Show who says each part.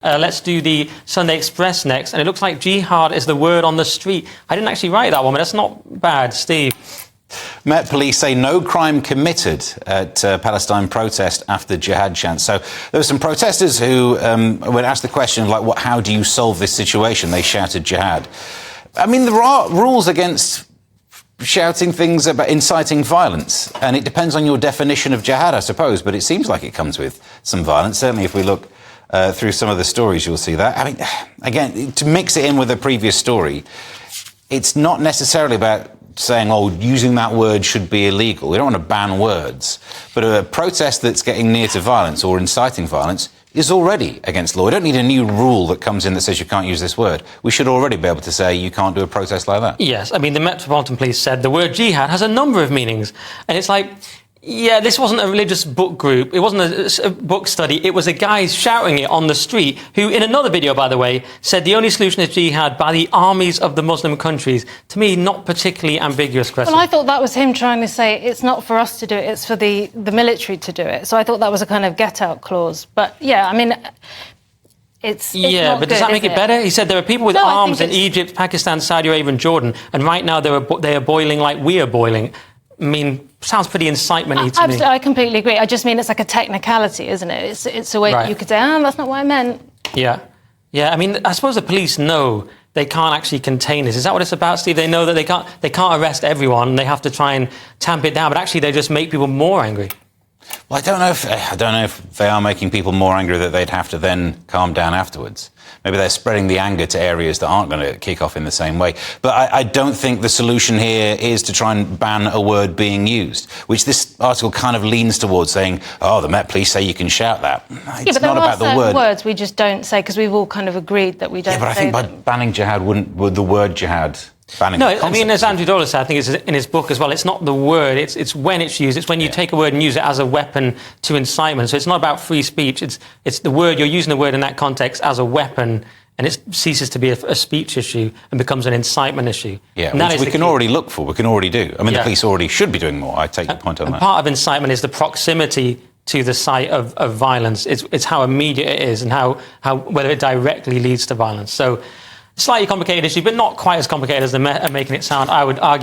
Speaker 1: Let's do the Sunday Express next. And it looks like jihad is the word on the street. I didn't actually write that one, but that's not bad. Steve.
Speaker 2: Met Police say no crime committed at Palestine protest after jihad chants. So there were some protesters who, when asked the question, like, how do you solve this situation? They shouted jihad. I mean, there are rules against shouting things about inciting violence, and it depends on your definition of jihad, I suppose, but it seems like it comes with some violence. Certainly if we look through some of the stories, you'll see that. I mean, again, to mix it in with a previous story, it's not necessarily about saying, oh, using that word should be illegal. We don't want to ban words. But a protest that's getting near to violence or inciting violence is already against law. We don't need a new rule that comes in that says you can't use this word. We should already be able to say you can't do a protest like that.
Speaker 1: Yes, I mean, the Metropolitan Police said the word jihad has a number of meanings. And it's like, yeah, this wasn't a religious book group. It wasn't a book study. It was a guy shouting it on the street who, in another video, by the way, said the only solution is jihad by the armies of the Muslim countries. To me, not particularly ambiguous, Cressida.
Speaker 3: Well, I thought that was him trying to say it's not for us to do it, it's for the military to do it. So I thought that was a kind of get-out clause. But, yeah, I mean, it's
Speaker 1: yeah,
Speaker 3: not
Speaker 1: but
Speaker 3: good,
Speaker 1: does that make it better? He said there are people with arms in Egypt, Pakistan, Saudi Arabia and Jordan, and right now they are boiling like we are boiling. I mean, sounds pretty incitement-y to me.
Speaker 3: I completely agree. I just mean it's like a technicality, isn't it? It's a way you could say, that's not what I meant.
Speaker 1: Yeah. Yeah, I mean, I suppose the police know they can't actually contain this. Is that what it's about, Steve? They know that they can't arrest everyone. They have to try and tamp it down, but actually they just make people more angry.
Speaker 2: Well, I don't know if they are making people more angry that they'd have to then calm down afterwards. Maybe they're spreading the anger to areas that aren't going to kick off in the same way. But I don't think the solution here is to try and ban a word being used, which this article kind of leans towards, saying, oh, the Met Police say you can shout that. It's
Speaker 3: but
Speaker 2: not about the word.
Speaker 3: Words we just don't say because we've all kind of agreed that we don't say.
Speaker 2: Yeah, but I think by banning jihad would the word jihad...
Speaker 1: No, I mean, as Andrew Dolan said, I think it's in his book as well, it's not the word, it's when it's used. It's when you take a word and use it as a weapon to incitement. So it's not about free speech. It's the word, you're using the word in that context as a weapon, and it ceases to be a speech issue and becomes an incitement issue.
Speaker 2: Yeah, which we can already look for, we can already do. I mean, the police already should be doing more. I take your point on that.
Speaker 1: Part of incitement is the proximity to the site of violence. It's how immediate it is and how whether it directly leads to violence. So, slightly complicated issue, but not quite as complicated as they're making it sound, I would argue.